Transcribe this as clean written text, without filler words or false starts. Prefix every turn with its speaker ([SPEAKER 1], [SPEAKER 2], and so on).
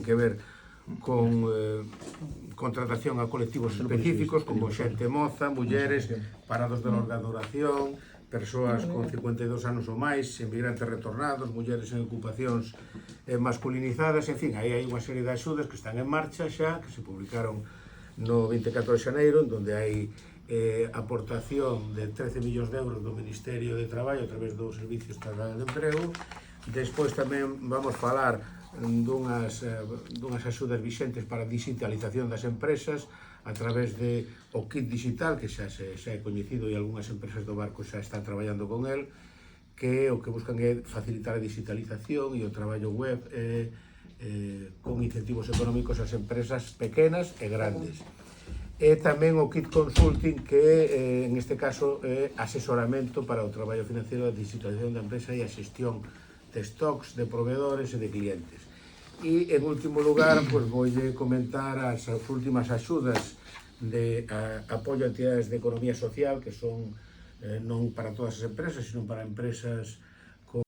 [SPEAKER 1] que ver con contratación a colectivos específicos como xente moza, mulleres, parados de larga duración, persoas con 52 anos ou máis, emigrantes retornados, mulleres en ocupacións masculinizadas, en fin, aí hai unha serie de axudas que están en marcha xa, que se publicaron no 24 de xaneiro, onde hai aportación de 13 millóns de euros do Ministerio de Traballo a través do Servicio Estatal de Emprego. Despois tamén vamos falar dunhas axudas vixentes para a digitalización das empresas a través de o kit digital, que xa é coñecido e algunhas empresas do barco xa están traballando con el, que o que buscan é facilitar a digitalización e o traballo web con incentivos económicos ás empresas pequenas e grandes. E tamén o kit consulting, que en este caso é asesoramento para o traballo financiero, a digitalización da empresa e a xestión de stocks, de proveedores e de clientes. E, en último lugar, voulle comentar as últimas axudas de apoio a entidades de economía social, que son non para todas as empresas, sino para empresas